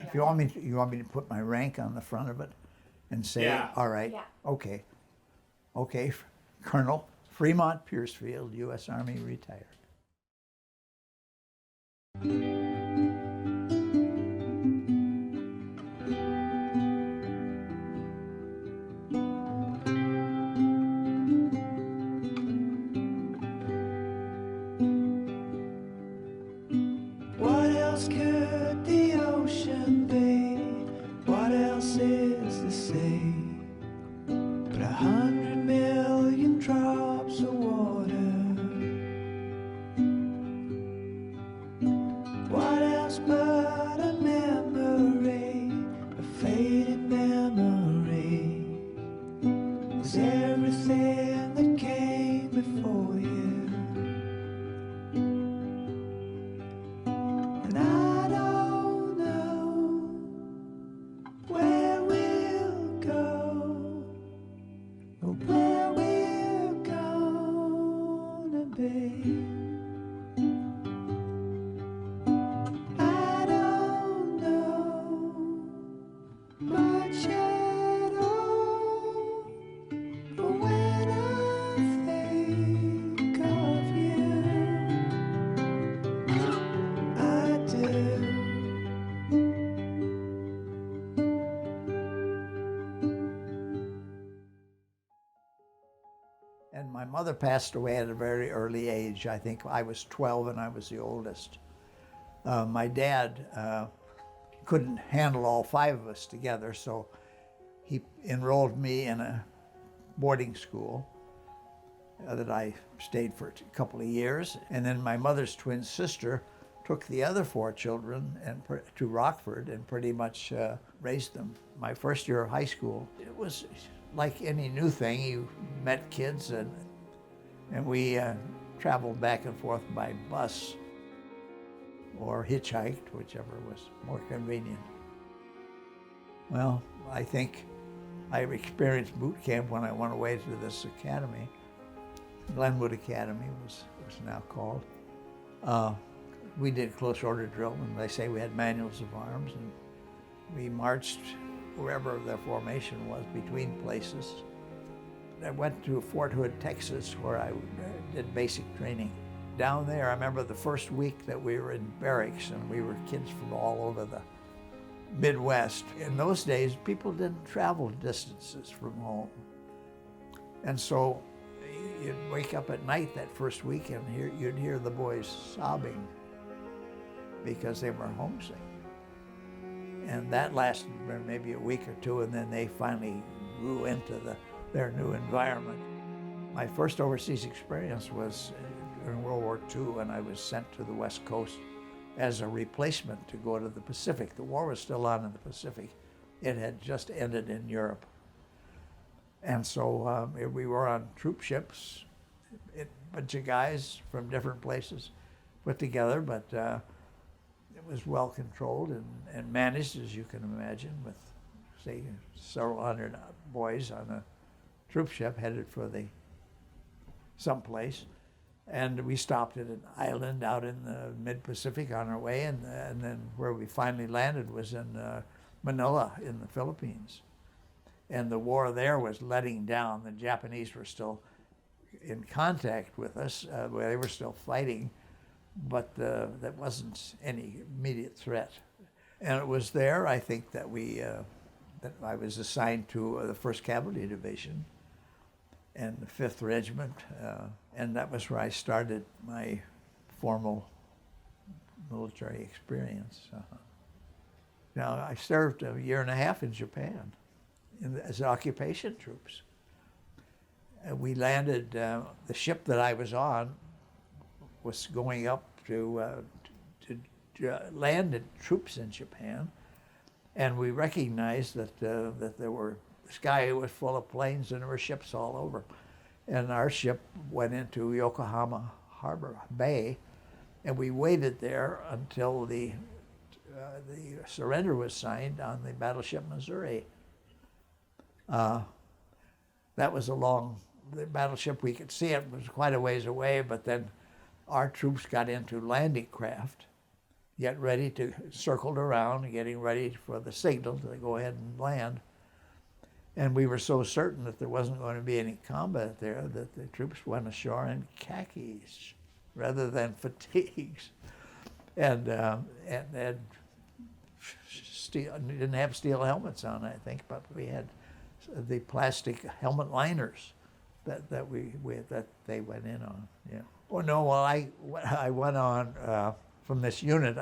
If you want me to, put my rank on the front of it and say, Yeah. all right, Yeah. okay, Colonel Fremont Piercefield, U.S. Army, retired. What else could the ocean be? What else is the sea? But 100 million drops of water. What else but a memory, a faded memory? Is everything that came before you? And I don't know where we'll go or where we're gonna be. I don't know much at all, but when I think of you, I do. And my mother passed away at a very early age. I think I was 12 and I was the oldest. My dad couldn't handle all 5 of us together, so he enrolled me in a boarding school that I stayed for a couple of years. And then my mother's twin sister took the other 4 children to Rockford and pretty much raised them. My first year of high school, it was like any new thing. You met kids and we traveled back and forth by bus or hitchhiked, whichever was more convenient. Well, I think I experienced boot camp when I went away to this academy. Glenwood Academy was now called. We did close order drill, and they say we had manuals of arms, and we marched wherever the formation was between places. I went to Fort Hood, Texas, where I did basic training. Down there, I remember the first week that we were in barracks, and we were kids from all over the Midwest. In those days, people didn't travel distances from home. And so you'd wake up at night that first week and you'd hear the boys sobbing because they were homesick. And that lasted maybe a week or 2, and then they finally grew into their new environment. My first overseas experience was during World War II, and I was sent to the West Coast as a replacement to go to the Pacific. The war was still on in the Pacific. It had just ended in Europe. And so we were on troop ships, a bunch of guys from different places put together, but it was well controlled and managed, as you can imagine, with, say, several hundred boys on a troop ship headed for someplace. And we stopped at an island out in the mid-Pacific on our way, and then where we finally landed was in Manila in the Philippines. And the war there was letting down. The Japanese were still in contact with us. They were still fighting, but that wasn't any immediate threat. And it was there, I think, that that I was assigned to the 1st Cavalry Division and the 5th Regiment, and that was where I started my formal military experience. Now, I served a year and a half in Japan as occupation troops. We landed, the ship that I was on was going up to land troops in Japan, and we recognized that the sky was full of planes and there were ships all over. And our ship went into Yokohama Harbor Bay, and we waited there until the surrender was signed on the battleship Missouri. That was the battleship, we could see it was quite a ways away, but then our troops got into landing craft get ready to, circled around, getting ready for the signal to go ahead and land. And we were so certain that there wasn't going to be any combat there that the troops went ashore in khakis rather than fatigues. And steel, didn't have steel helmets on, I think, but we had the plastic helmet liners that they went in on. Yeah. Oh no, well I went on from this unit.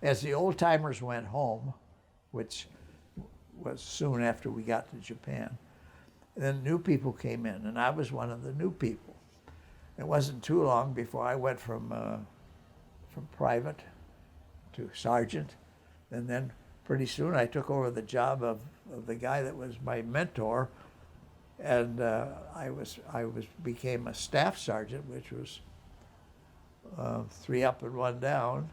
As the old timers went home, which was soon after we got to Japan, then new people came in, and I was one of the new people. It wasn't too long before I went from private to sergeant, and then pretty soon I took over the job of the guy that was my mentor, and I became a staff sergeant, which was 3 up and 1 down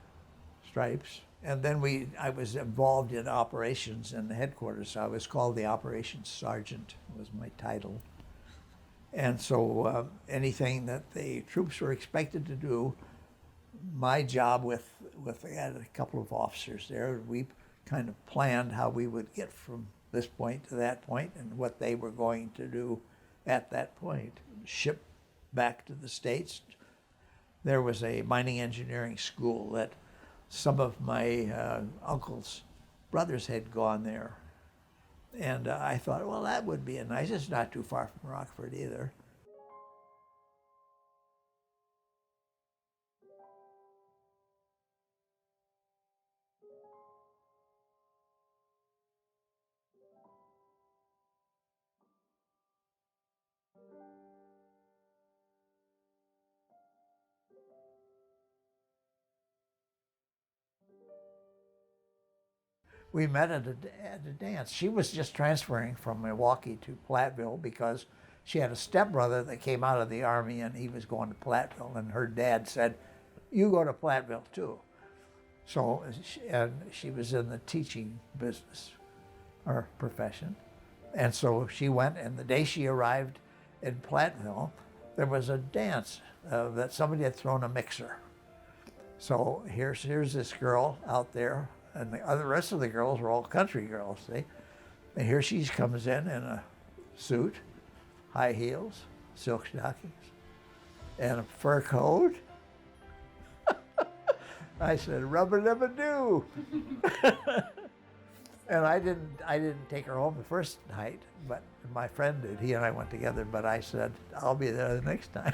stripes. And then I was involved in operations in the headquarters. So I was called the operations sergeant, was my title. And so anything that the troops were expected to do, my job I had a couple of officers there, we kind of planned how we would get from this point to that point and what they were going to do at that point. Ship back to the States. There was a mining engineering school that some of my uncle's brothers had gone there. And I thought, well, that would be nice. It's not too far from Rockford either. We met at a dance. She was just transferring from Milwaukee to Platteville because she had a stepbrother that came out of the Army and he was going to Platteville, and her dad said, you go to Platteville too. So, she was in the teaching business or profession. And so she went, and the day she arrived in Platteville, there was a dance that somebody had thrown a mixer. So here's this girl out there, and the rest of the girls were all country girls, see? And here she comes in a suit, high heels, silk stockings, and a fur coat. I said, rubber-dubber-doo. And I didn't take her home the first night, but my friend did. He and I went together, but I said, I'll be there the next time.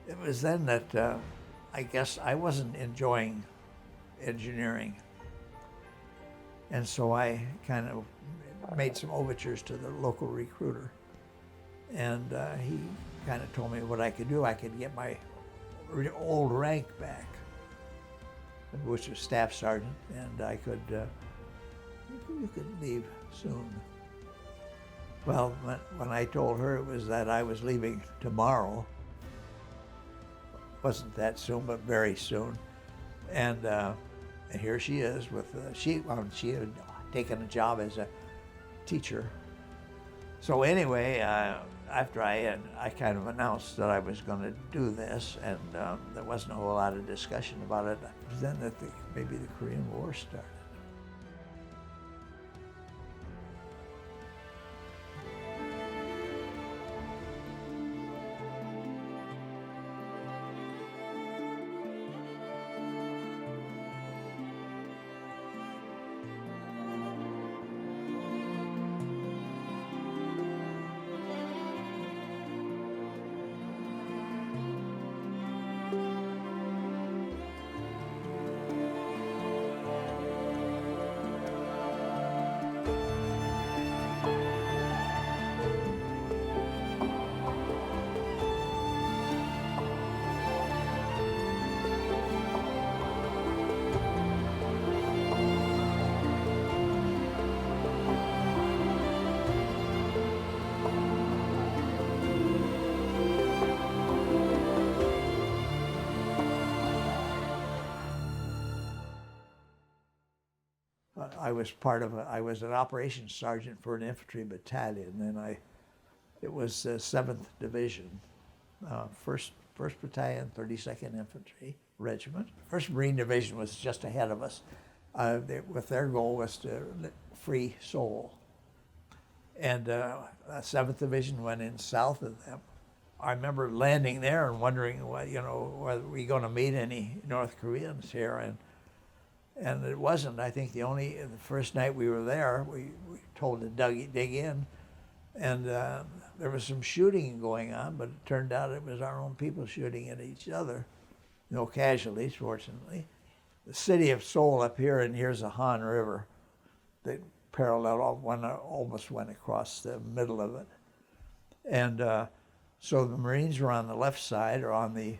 It was then that I guess I wasn't enjoying engineering. And so I kind of made some overtures to the local recruiter. And he kind of told me what I could do. I could get my old rank back, which was staff sergeant, and I could, you could leave soon. Well, when I told her it was that I was leaving tomorrow, wasn't that soon, but very soon. And here she is with, she had taken a job as a teacher. So anyway, after I kind of announced that I was going to do this, and there wasn't a whole lot of discussion about it. It was then that maybe the Korean War started. I was an operations sergeant for an infantry battalion, and it was the 7th Division, 1st 1st Battalion, 32nd Infantry Regiment. 1st Marine Division was just ahead of us. With their goal was to free Seoul. And 7th Division went in south of them. I remember landing there and wondering, whether we going to meet any North Koreans here, and it wasn't. I think the first night we were there, we told to dig in, and there was some shooting going on, but it turned out it was our own people shooting at each other. No casualties, fortunately. The city of Seoul up here, and here's the Han River that almost went across the middle of it. And so the Marines were on the left side, or on the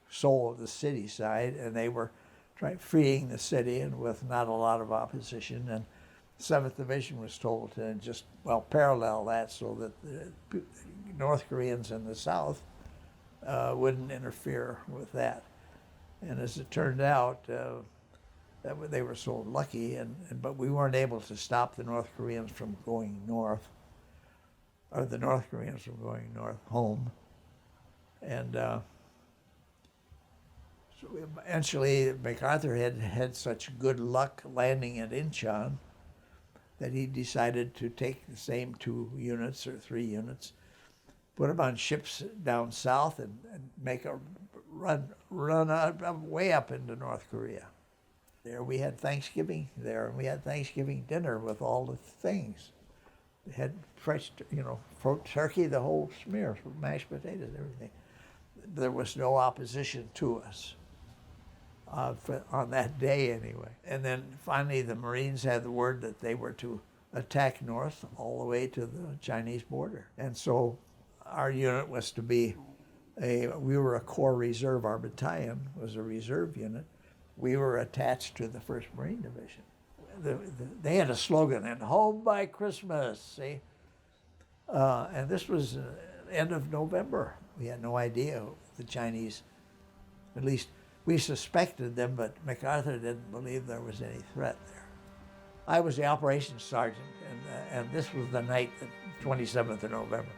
Seoul of the city side, and they were freeing the city, and with not a lot of opposition. And 7th Division was told to just, parallel that so that the North Koreans in the south wouldn't interfere with that. And as it turned out, they were so lucky, but we weren't able to stop the North Koreans from going north, or the North Koreans from going north home. And so eventually MacArthur had such good luck landing at Incheon that he decided to take the same 2 units or 3 units, put them on ships down south, and make a run way up into North Korea. There we had Thanksgiving there, and we had Thanksgiving dinner with all the things. They had fresh, turkey, the whole smear, mashed potatoes, everything. There was no opposition to us on that day anyway. And then finally the Marines had the word that they were to attack north all the way to the Chinese border. And so our unit was to be we were a Corps Reserve. Our battalion was a reserve unit. We were attached to the 1st Marine Division. They had a slogan, and home by Christmas, see? And this was end of November. We had no idea the Chinese, at least we suspected them, but MacArthur didn't believe there was any threat there. I was the operations sergeant, and this was the night, the 27th of November.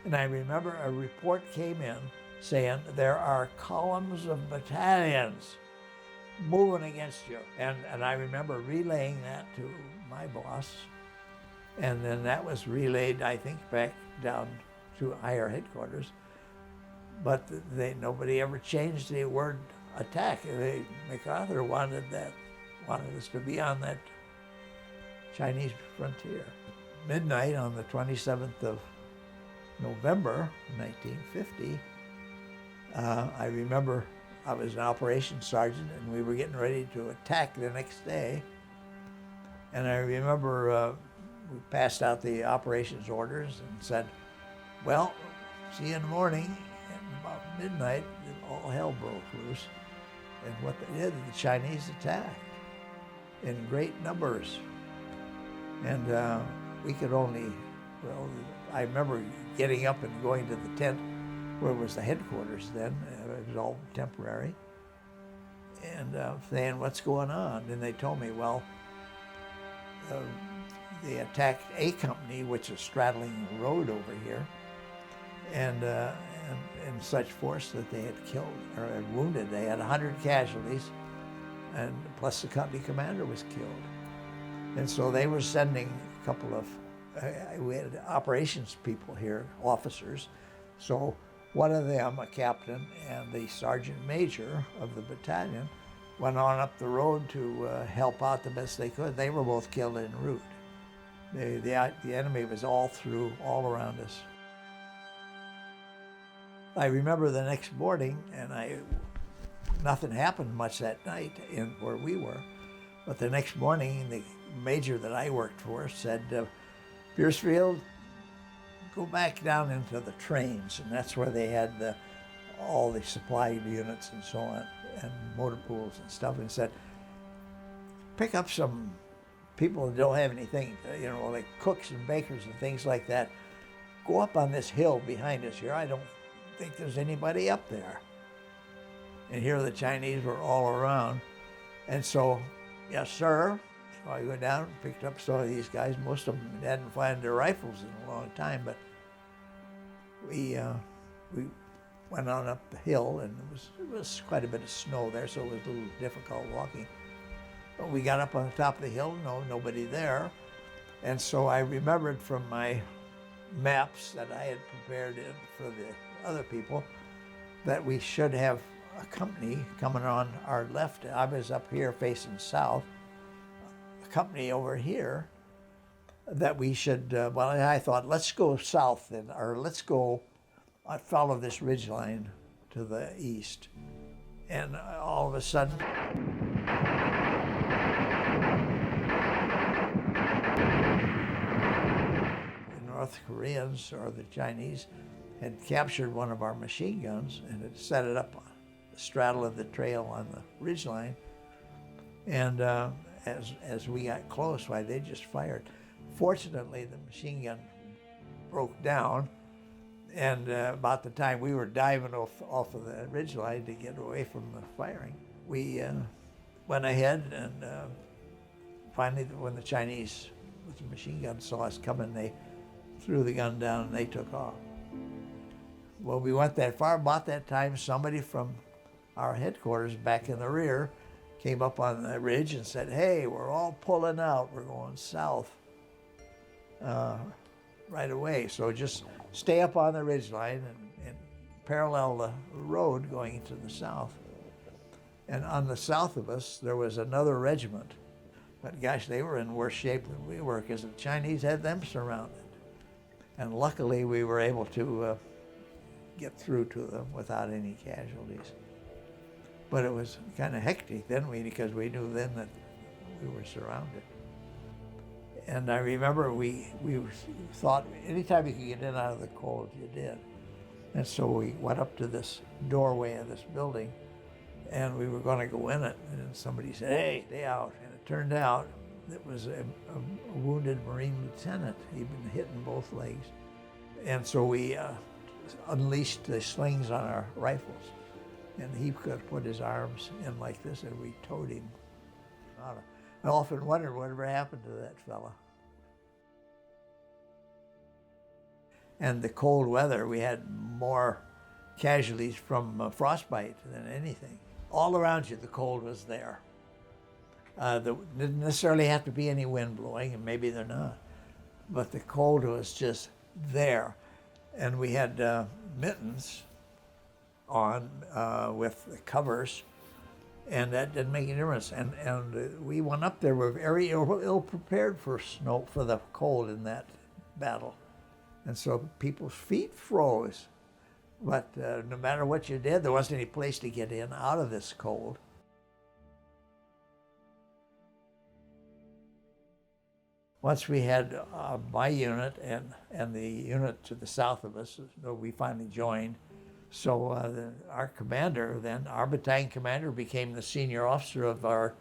And I remember a report came in saying, there are columns of battalions moving against you. And I remember relaying that to my boss. And then that was relayed, I think, back down to higher headquarters. But nobody ever changed the word attack. MacArthur wanted us to be on that Chinese frontier. Midnight on the 27th of November 1950, I remember I was an operations sergeant, and we were getting ready to attack the next day. And I remember we passed out the operations orders and said, well, see you in the morning. And about midnight, all hell broke loose. And what they did, the Chinese attacked in great numbers. And we could only, I remember getting up and going to the tent where was the headquarters then. It was all temporary. And saying, what's going on? And they told me, well, they attacked A Company, which is straddling the road over here, and in such force that they had killed or had wounded. They had 100 casualties, and plus the company commander was killed. And so they were sending a couple of, we had operations people here, officers. So one of them, a captain, and the sergeant major of the battalion went on up the road to help out the best they could. They were both killed en route. The enemy was all around us. I remember the next morning, and nothing happened much that night in where we were, but the next morning, the major that I worked for said, Piercefield, go back down into the trains, and that's where they had all the supply units and so on, and motor pools and stuff, and said, pick up some people that don't have anything, like cooks and bakers and things like that. Go up on this hill behind us here. I don't think there's anybody up there. And here the Chinese were all around. And so, yes, sir. So I went down and picked up some of these guys. Most of them hadn't fired their rifles in a long time, but we went on up the hill, and it was quite a bit of snow there, so it was a little difficult walking. But we got up on the top of the hill, nobody there. And so I remembered from my maps that I had prepared for the other people that we should have a company coming on our left. I was up here facing south, a company over here that we should, well, I thought, let's go south then, or let's go follow this ridge line to the east. And all of a sudden, the North Koreans or the Chinese had captured one of our machine guns and had set it up on the straddle of the trail on the ridge line. And as we got close, why, they just fired. Fortunately, the machine gun broke down, and about the time we were diving off of the ridge line to get away from the firing, we went ahead, and finally, when the Chinese with the machine gun saw us coming, they threw the gun down and they took off. Well, we went that far. About that time, somebody from our headquarters back in the rear came up on the ridge and said, "Hey, we're all pulling out. We're going south right away. So just stay up on the ridge line and parallel the road going to the south." And on the south of us, there was another regiment. But gosh, they were in worse shape than we were because the Chinese had them surrounded. And luckily, we were able to get through to them without any casualties. But it was kind of hectic then, because we knew then that we were surrounded. And I remember we thought anytime you could get in out of the cold, you did. And so we went up to this doorway of this building, and we were going to go in it. And then somebody said, "Hey, stay out." And it turned out it was a wounded Marine lieutenant. He'd been hit in both legs. And so we unleashed the slings on our rifles. And he could put his arms in like this, and we towed him out. I often wondered whatever happened to that fella. And the cold weather, we had more casualties from frostbite than anything. All around you, the cold was there. There didn't necessarily have to be any wind blowing, and maybe they're not. But the cold was just there. And we had mittens on with the covers, and that didn't make any difference. And we went up there, we were very ill prepared for snow, for the cold in that battle. And so people's feet froze. But no matter what you did, there wasn't any place to get in out of this cold. Once we had my unit and the unit to the south of us, we finally joined. So our commander then, our battalion commander, became the senior officer of our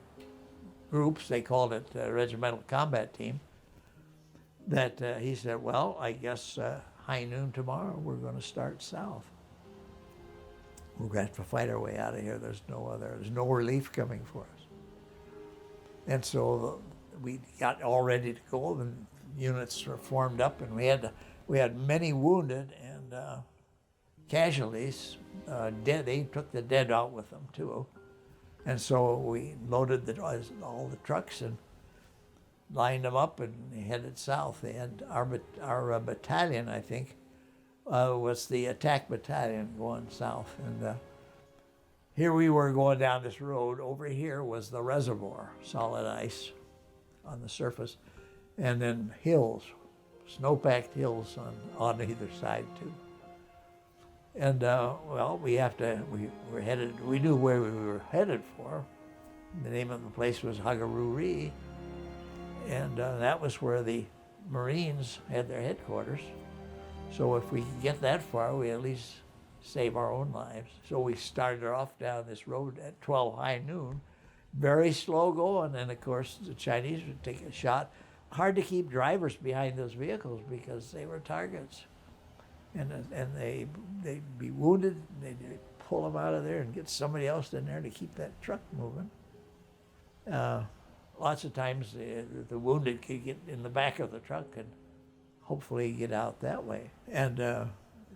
groups. They called it Regimental Combat Team. That he said, "Well, I guess high noon tomorrow we're going to start south. We're going to have to fight our way out of here. There's no relief coming for us." And so we got all ready to go, and units were formed up, and we had many wounded and casualties, dead. They took the dead out with them too. And so we loaded all the trucks and lined them up and headed south. They had our battalion, I think, was the attack battalion going south. And here we were going down this road. Over here was the reservoir, solid ice on the surface, and then hills, snow-packed hills on either side too. And well, we knew where we were headed for. The name of the place was Hagaruri, and that was where the Marines had their headquarters. So if we could get that far, we at least save our own lives. So we started off down this road at 12 high noon, very slow going, and of course the Chinese would take a shot. Hard to keep drivers behind those vehicles because they were targets. And they'd be wounded, they'd pull them out of there and get somebody else in there to keep that truck moving. Lots of times the wounded could get in the back of the truck and hopefully get out that way. And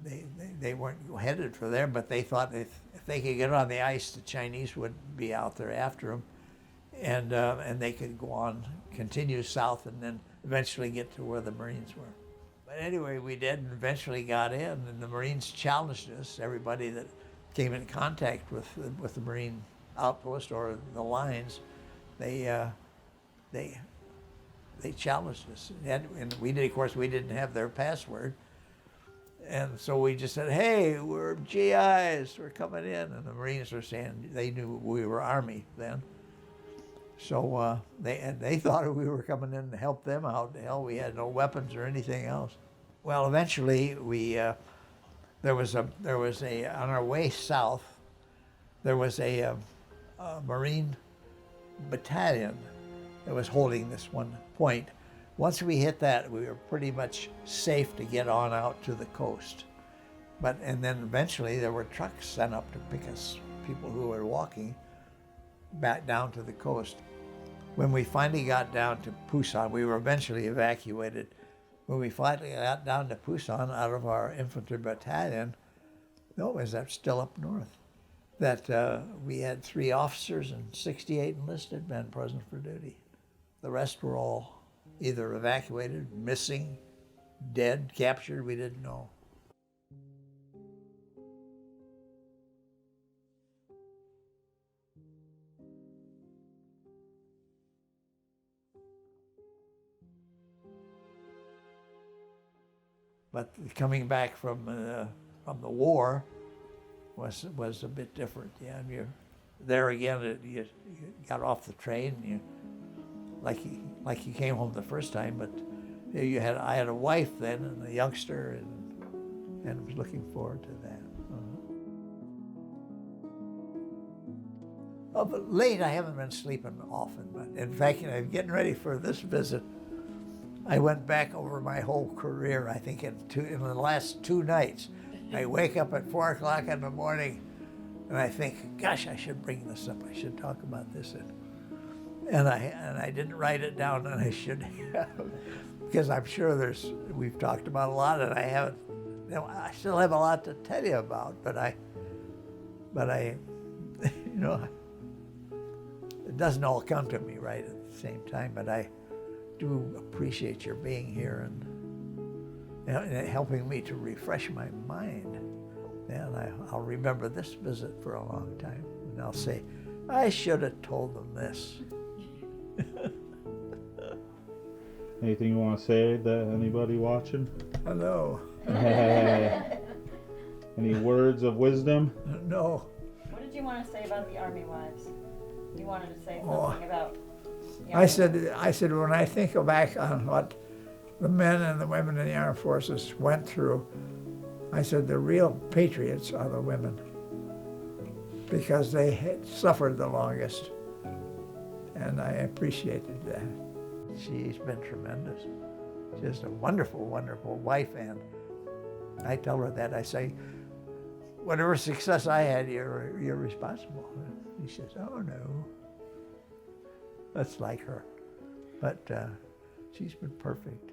they weren't headed for there, but they thought if they could get on the ice, the Chinese would be out there after them, and they could go on, continue south, and then eventually get to where the Marines were. But anyway, we did, and eventually got in, and the Marines challenged us. Everybody that came in contact with the Marine outpost or the lines, they challenged us, and we did. Of course, we didn't have their password. And so we just said, hey, we're GIs, we're coming in. And the Marines were saying, they knew we were Army then. So they thought we were coming in to help them out. Hell, we had no weapons or anything else. Well, eventually there was a on our way south, there was a Marine battalion that was holding this one point. Once we hit that, we were pretty much safe to get on out to the coast. And then eventually there were trucks sent up to pick us, people who were walking back down to the coast. When we finally got down to Pusan, we were eventually evacuated. When we finally got down to Pusan out of our infantry battalion, no, it was still up north, that we had 3 officers and 68 enlisted men present for duty. The rest were all either evacuated, missing, dead, captured, we didn't know. But coming back from the war was a bit different. Yeah, and you're there again. You got off the train. You like you came home the first time, but I had a wife then and a youngster, and was looking forward to that. Oh, but late I haven't been sleeping often. But in fact, getting ready for this visit, I went back over my whole career. I think in the last 2 nights, I wake up at 4 o'clock in the morning, and I think, gosh, I should bring this up. I should talk about this. And I didn't write it down, and I should have, because I'm sure we've talked about a lot, and I haven't. I still have a lot to tell you about, but I, it doesn't all come to me right at the same time. But I do appreciate your being here and helping me to refresh my mind. And I'll remember this visit for a long time, and I'll say, I should have told them this. Anything you want to say to anybody watching? Hello. Any words of wisdom? No. What did you want to say about the Army wives? You wanted to say something about the I said when I think back on what the men and the women in the armed forces went through, I said the real patriots are the women, because they had suffered the longest, and I appreciated that. She's been tremendous. Just a wonderful, wonderful wife, and I tell her that. I say, whatever success I had, you're responsible. And she says, oh no. That's like her. But she's been perfect.